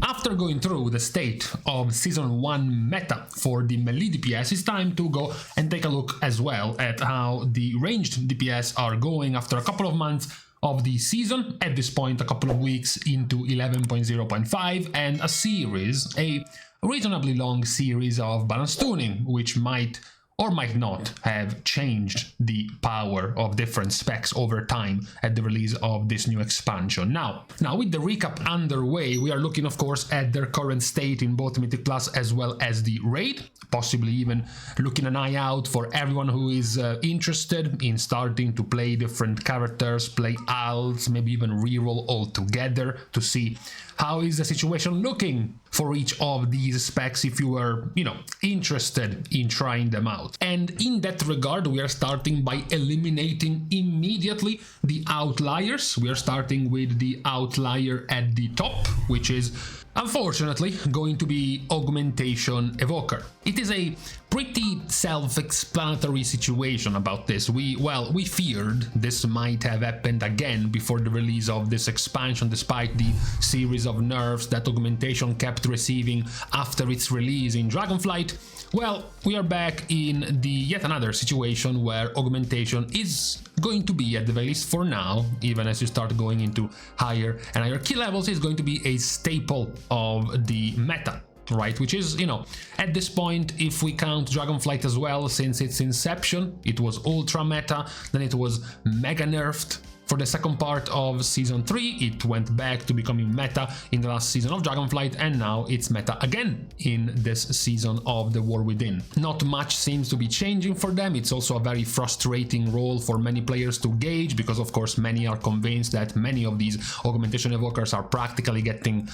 after going through the state of Season 1 meta for the melee DPS, it's time to go and take a look as well at how the ranged DPS are going after a couple of months of the season, at this point a couple of weeks into 11.0.5, and a reasonably long series of balance tuning, which might or might not have changed the power of different specs over time at the release of this new expansion. Now with the recap underway, we are looking of course at their current state in both Mythic Plus as well as the Raid, possibly even looking an eye out for everyone who is interested in starting to play different characters, play alts, maybe even reroll all together to see how is the situation looking for each of these specs if you were, interested in trying them out. And in that regard, we are starting by eliminating immediately the outliers. We are starting with the outlier at the top, which is unfortunately going to be Augmentation Evoker. It is a pretty self-explanatory situation about this. We feared this might have happened again before the release of this expansion, despite the series of nerfs that Augmentation kept receiving after its release in Dragonflight. Well, we are back in the yet another situation where Augmentation is going to be, at the very least for now, even as you start going into higher and higher key levels, is going to be a staple of the meta. Right, which is, at this point, if we count Dragonflight as well, since its inception, it was ultra meta, then it was mega nerfed. For the second part of Season 3, it went back to becoming meta in the last season of Dragonflight, and now it's meta again in this season of The War Within. Not much seems to be changing for them. It's also a very frustrating role for many players to gauge, because of course many are convinced that many of these Augmentation Evokers are practically getting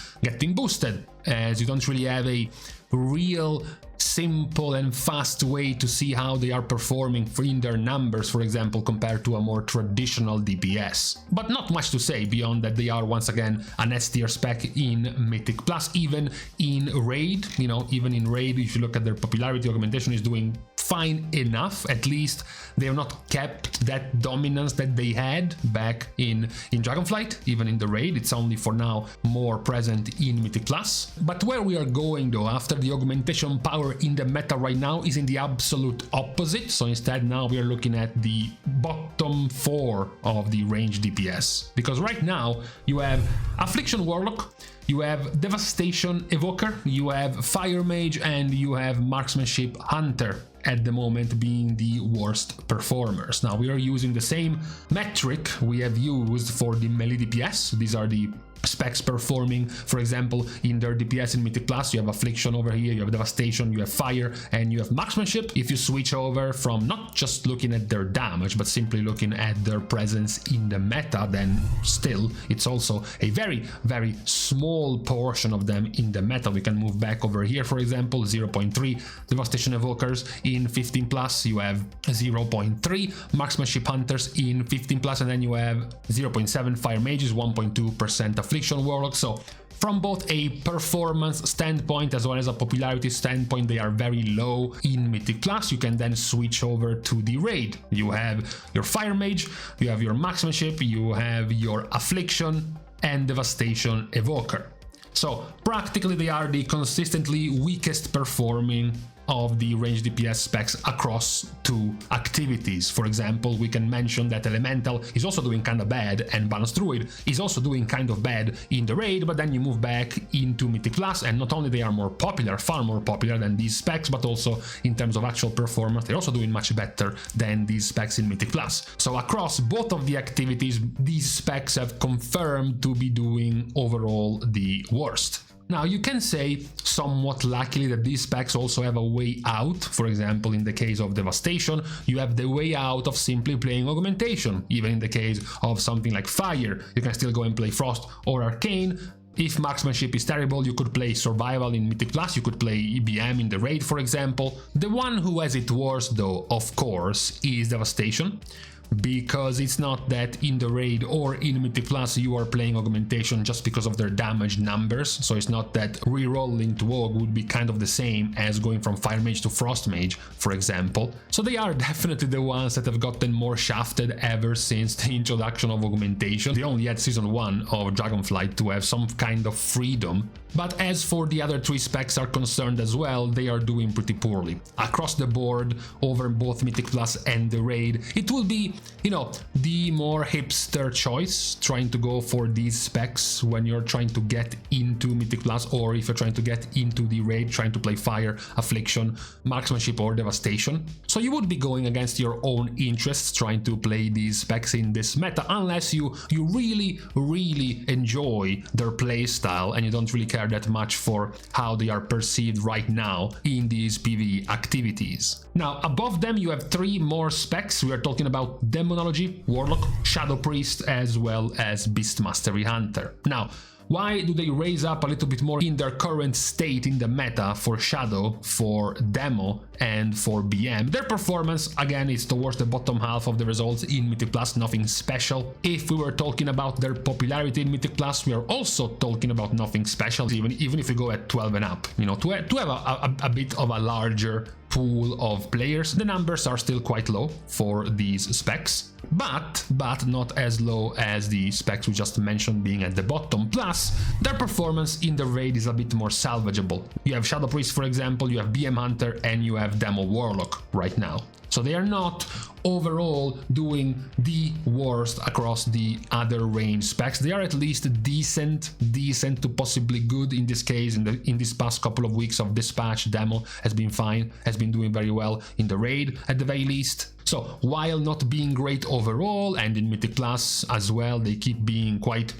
boosted, as you don't really have a real simple and fast way to see how they are performing in their numbers, for example, compared to a more traditional DPS. But not much to say beyond that they are once again an S tier spec in Mythic Plus, even in Raid. Even in Raid, if you look at their popularity, Augmentation is doing fine enough. At least they have not kept that dominance that they had back in Dragonflight. Even in the Raid, it's only for now more present in Mythic Plus. But where we are going though after the Augmentation power in the meta right now is in the absolute opposite. So instead now we are looking at the bottom 4 of the range DPS, because right now you have Affliction Warlock, you have Devastation Evoker, you have Fire Mage, and you have Marksmanship Hunter at the moment being the worst performers. Now we are using the same metric we have used for the melee DPS. These are the specs performing, for example, in their DPS in Mythic Plus. You have Affliction over here, you have Devastation, you have Fire, and you have Marksmanship. If you switch over from not just looking at their damage, but simply looking at their presence in the meta, then still it's also a very, very small portion of them in the meta. We can move back over here, for example, 0.3 Devastation Evokers in 15 plus, you have 0.3 Marksmanship Hunters in 15 plus, and then you have 0.7 Fire Mages, 1.2% Affliction Warlock. So from both a performance standpoint as well as a popularity standpoint, they are very low in Mythic Plus. You can then switch over to the Raid. You have your Fire Mage, you have your Marksmanship, you have your Affliction and Devastation Evoker. So practically they are the consistently weakest performing of the range DPS specs across 2 activities. For example, we can mention that Elemental is also doing kind of bad, and Balance Druid is also doing kind of bad in the Raid, but then you move back into Mythic Plus, and not only they are more popular, far more popular than these specs, but also in terms of actual performance, they're also doing much better than these specs in Mythic Plus. So across both of the activities, these specs have confirmed to be doing overall the worst. Now, you can say, somewhat luckily, that these specs also have a way out. For example, in the case of Devastation, you have the way out of simply playing Augmentation. Even in the case of something like Fire, you can still go and play Frost or Arcane. If Marksmanship is terrible, you could play Survival in Mythic Plus, you could play EBM in the Raid, for example. The one who has it worse, though, of course, is Devastation. because it's not that in the raid or in Mythic Plus you are playing Augmentation just because of their damage numbers, so it's not that re-rolling to Aug would be kind of the same as going from Fire Mage to Frost Mage, for example. So they are definitely the ones that have gotten more shafted ever since the introduction of Augmentation. They only had Season 1 of Dragonflight to have some kind of freedom. But as for the other 3 specs are concerned as well, they are doing pretty poorly. Across the board, over both Mythic Plus and the raid, it will be, you know, the more hipster choice, trying to go for these specs when you're trying to get into Mythic Plus, or if you're trying to get into the raid, trying to play Fire, Affliction, Marksmanship or Devastation. So you would be going against your own interests trying to play these specs in this meta, unless you really enjoy their playstyle and you don't really care that much for how they are perceived right now in these PvE activities. Now, above them you have 3 more specs. We are talking about Demonology, Warlock, Shadow Priest, as well as Beast Mastery Hunter. Now, why do they raise up a little bit more in their current state in the meta for Shadow, for Demo, and for BM? Their performance, again, is towards the bottom half of the results in Mythic Plus, nothing special. If we were talking about their popularity in Mythic Plus, we are also talking about nothing special, even if we go at 12 and up. You know, to have a bit of a larger pool of players, the numbers are still quite low for these specs, but not as low as the specs we just mentioned being at the bottom. Plus, their performance in the raid is a bit more salvageable. You have Shadow Priest, for example, you have BM Hunter, and you have Demo Warlock right now. So they are not overall doing the worst across the other range specs. They are at least decent to possibly good in this case. In this past couple of weeks of Dispatch, Demo has been fine, has been doing very well in the raid at the very least. So while not being great overall, and in Mythic Plus as well, they keep being quite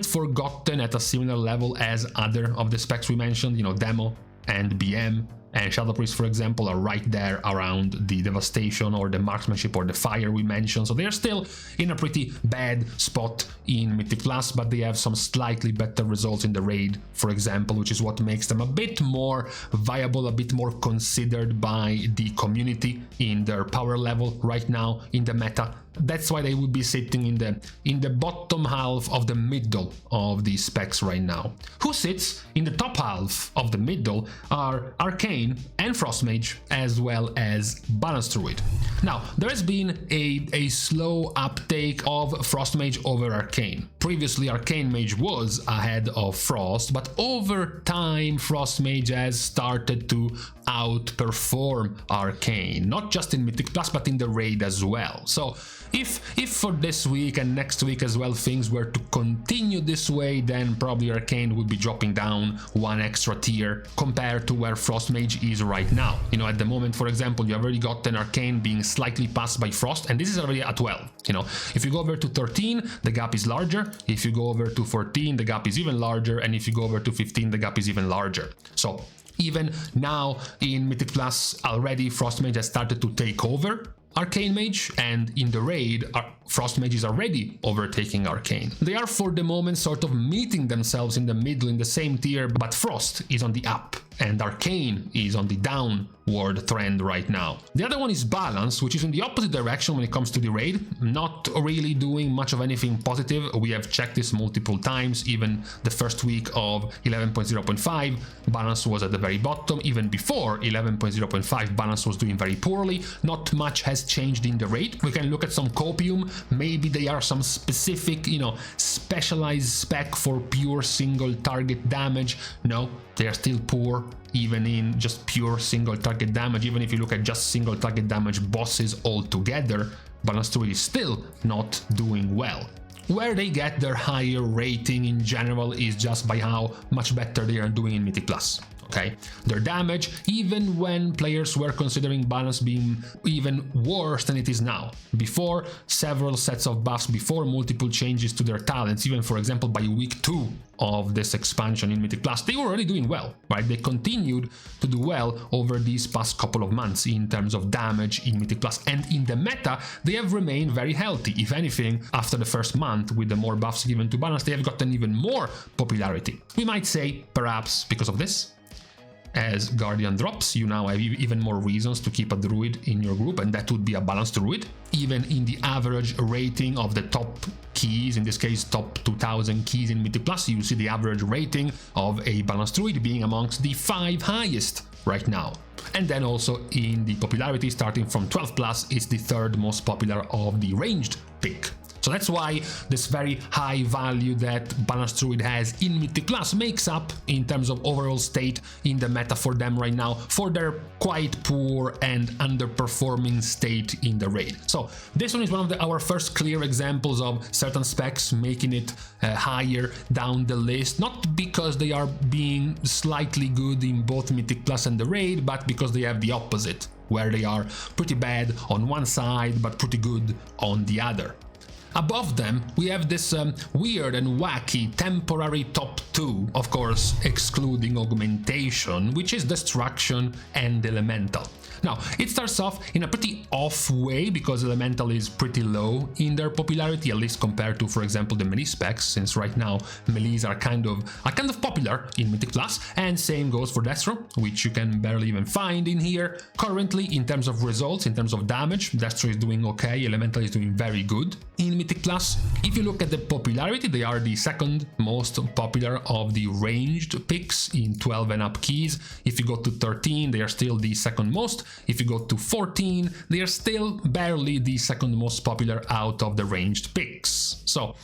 forgotten at a similar level as other of the specs we mentioned, you know, Demo and BM. And Shadow Priest, for example, are right there around the Devastation or the Marksmanship or the Fire we mentioned. So they are still in a pretty bad spot in Mythic Plus, but they have some slightly better results in the raid, for example, which is what makes them a bit more viable, a bit more considered by the community in their power level right now in the meta. That's why they would be sitting in the bottom half of the middle of these specs right now. Who sits in the top half of the middle are Arcane and Frostmage, as well as Balance Druid. Now, there has been a slow uptake of Frostmage over Arcane. Previously, Arcane Mage was ahead of Frost, but over time, Frostmage has started to outperform Arcane, not just in Mythic Plus, but in the raid as well. So if for this week and next week as well things were to continue this way, then probably Arcane would be dropping down 1 extra tier compared to where Frostmage is right now. You know, at the moment, for example, you have already got an Arcane being slightly passed by Frost, and this is already at 12. You know, if you go over to 13, the gap is larger. If you go over to 14, the gap is even larger, and if you go over to 15, the gap is even larger. So even now in Mythic Plus already, Frostmage has started to take over Arcane Mage, and in the raid, Frostmage is already overtaking Arcane. They are for the moment sort of meeting themselves in the middle in the same tier, but Frost is on the up and Arcane is on the downward trend right now. The other one is Balance, which is in the opposite direction when it comes to the raid, not really doing much of anything positive. We have checked this multiple times. Even the first week of 11.0.5, Balance was at the very bottom. Even before 11.0.5, Balance was doing very poorly. Not much has changed in the raid. We can look at some Copium. Maybe they are some specific, you know, specialized spec for pure single target damage. No, they are still poor even in just pure single target damage. Even if you look at just single target damage bosses altogether, Balance Druid is still not doing well. Where they get their higher rating in general is just by how much better they are doing in Mythic Plus. Okay, their damage, even when players were considering Balance being even worse than it is now, before several sets of buffs, before multiple changes to their talents, even for example by week 2 of this expansion in Mythic Plus, they were already doing well, right? They continued to do well over these past couple of months in terms of damage in Mythic Plus, and in the meta, they have remained very healthy. If anything, after the first month, with the more buffs given to Balance, they have gotten even more popularity. We might say, perhaps because of this, as Guardian drops, you now have even more reasons to keep a druid in your group, and that would be a balanced druid. Even in the average rating of the top keys, in this case top 2000 keys in Mythic Plus, you see the average rating of a balanced druid being amongst the 5 highest right now. And then also in the popularity, starting from 12 plus, it's the 3rd most popular of the ranged pick. So that's why this very high value that Balanced Druid has in Mythic Plus makes up, in terms of overall state in the meta for them right now, for their quite poor and underperforming state in the raid. So this one is one of our first clear examples of certain specs making it higher down the list, not because they are being slightly good in both Mythic Plus and the raid, but because they have the opposite, where they are pretty bad on one side but pretty good on the other. Above them, we have this weird and wacky temporary top 2, of course excluding Augmentation, which is Destruction and Elemental. Now, it starts off in a pretty off way because Elemental is pretty low in their popularity, at least compared to, for example, the melee specs, since right now melees are kind of popular in Mythic Plus, and same goes for Destro, which you can barely even find in here. Currently, in terms of results, in terms of damage, Destro is doing okay, Elemental is doing very good in Mythic Plus. If you look at the popularity, they are the 2nd most popular of the ranged picks in 12 and up keys. If you go to 13, they are still the 2nd most. If you go to 14, they are still barely the 2nd most popular out of the ranged picks. So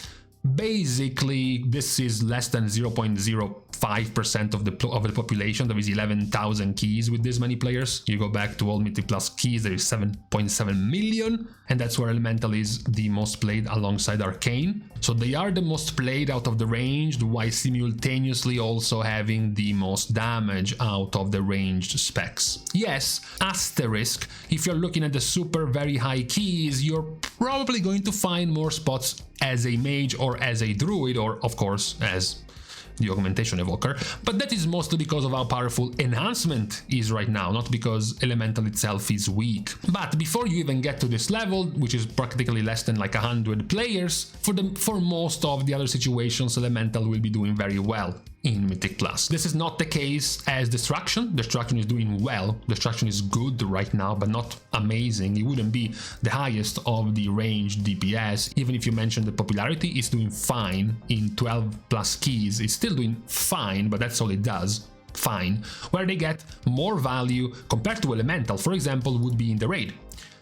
basically, this is less than 0.05% of the population. There is 11,000 keys with this many players. You go back to all Mythic Plus keys, there is 7.7 million, and that's where Elemental is the most played alongside Arcane. So they are the most played out of the ranged, while simultaneously also having the most damage out of the ranged specs. Yes, asterisk, if you're looking at the super very high keys, you're probably going to find more spots as a mage or as a druid, or of course as the Augmentation Evoker, but that is mostly because of how powerful Enhancement is right now, not because Elemental itself is weak. But before you even get to this level, which is practically less than like 100 players, for most of the other situations, Elemental will be doing very well in Mythic Plus. This is not the case as Destruction. Destruction is doing well. Destruction is good right now, but not amazing. It wouldn't be the highest of the ranged DPS. Even if you mention the popularity, it's doing fine in 12 plus keys. It's still doing fine, but that's all it does. Fine. Where they get more value compared to Elemental, for example, would be in the raid.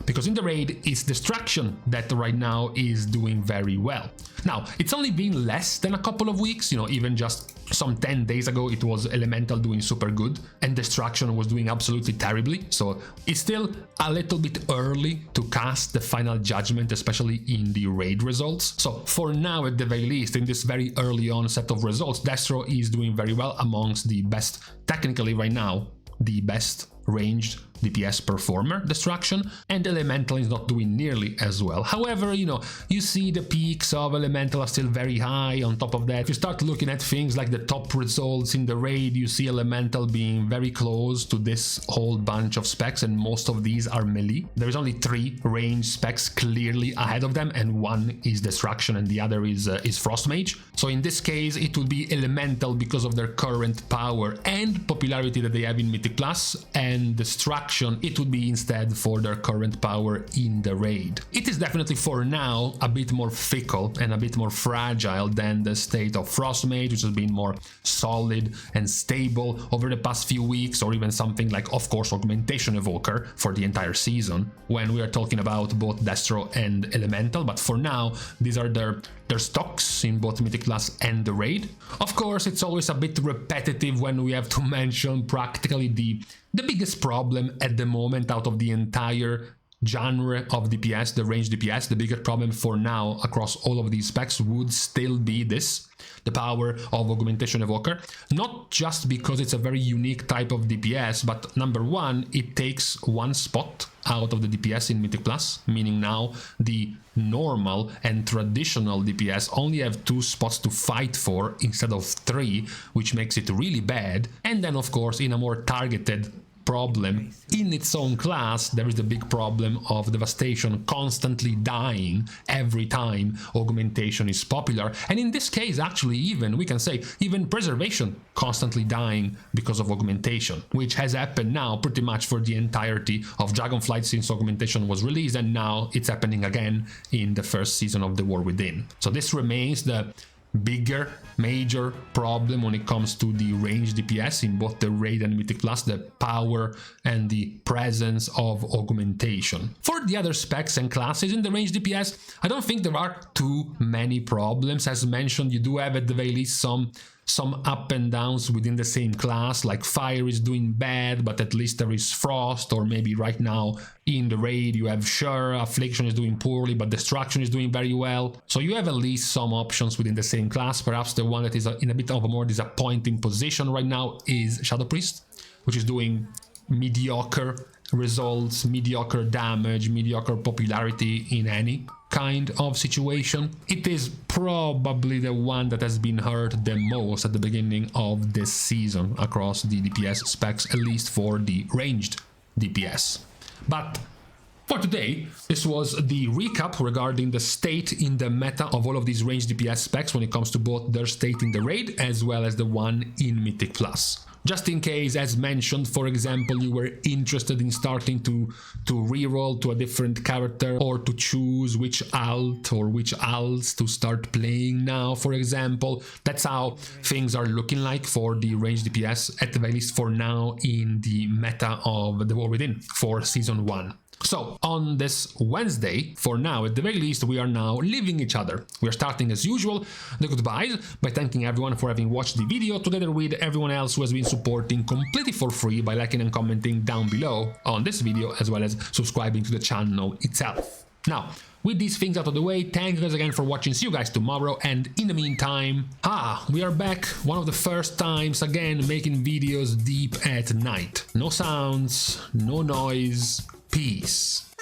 Because in the raid, it's Destruction that right now is doing very well. Now, it's only been less than a couple of weeks, even just some 10 days ago it was Elemental doing super good and Destruction was doing absolutely terribly, so it's still a little bit early to cast the final judgment, especially in the raid results. So for now, at the very least, in this very early on set of results, Destro is doing very well, amongst the best, technically right now, the best ranged DPS performer, Destruction, and Elemental is not doing nearly as well. However, you see the peaks of Elemental are still very high. On top of that, if you start looking at things like the top results in the raid, you see Elemental being very close to this whole bunch of specs, and most of these are melee. There is only 3 range specs clearly ahead of them, and one is Destruction and the other is Frost Mage. So in this case, it would be Elemental because of their current power and popularity that they have in Mythic Plus, and Destruction, it would be instead for their current power in the raid. It is definitely for now a bit more fickle and a bit more fragile than the state of Frost Mage, which has been more solid and stable over the past few weeks, or even something like, of course, Augmentation Evoker for the entire season, when we are talking about both Destro and Elemental. But for now, these are their stocks in both Mythic Plus and the raid. Of course, it's always a bit repetitive when we have to mention practically the biggest problem at the moment out of the entire genre of DPS, the range DPS. The biggest problem for now across all of these specs would still be this, the power of Augmentation Evoker. Not just because it's a very unique type of DPS, but number one, it takes 1 spot out of the DPS in Mythic Plus, meaning now the normal and traditional DPS only have 2 spots to fight for instead of 3, which makes it really bad. And then of course, in a more targeted problem. In its own class, there is the big problem of Devastation constantly dying every time Augmentation is popular. And in this case, actually, even, we can say, even Preservation constantly dying because of Augmentation, which has happened now pretty much for the entirety of Dragonflight since Augmentation was released, and now it's happening again in the first season of The War Within. So this remains the bigger, major problem when it comes to the range DPS in both the Raid and Mythic Plus, the power and the presence of Augmentation. For the other specs and classes in the range DPS, I don't think there are too many problems. As mentioned, you do have at the very least some up and downs within the same class, like Fire is doing bad, but at least there is Frost, or maybe right now in the Raid you have Sure, Affliction is doing poorly, but Destruction is doing very well. So you have at least some options within the same class. Perhaps the one that is in a bit of a more disappointing position right now is Shadow Priest, which is doing mediocre results, mediocre damage, mediocre popularity in any kind of situation. It is probably the one that has been hurt the most at the beginning of this season across the DPS specs, at least for the ranged DPS. But for today, this was the recap regarding the state in the meta of all of these ranged DPS specs when it comes to both their state in the Raid as well as the one in Mythic Plus. Just in case, as mentioned, for example, you were interested in starting to reroll to a different character, or to choose which alt or which alts to start playing now, for example. That's how things are looking like for the range DPS, at the very least for now, in the meta of The War Within for Season 1. So, on this Wednesday, for now, at the very least, we are now leaving each other. We are starting, as usual, the goodbyes by thanking everyone for having watched the video, together with everyone else who has been supporting completely for free by liking and commenting down below on this video, as well as subscribing to the channel itself. Now, with these things out of the way, thank you guys again for watching. See you guys tomorrow, and in the meantime, we are back, one of the first times again making videos deep at night. No sounds, no noise, peace.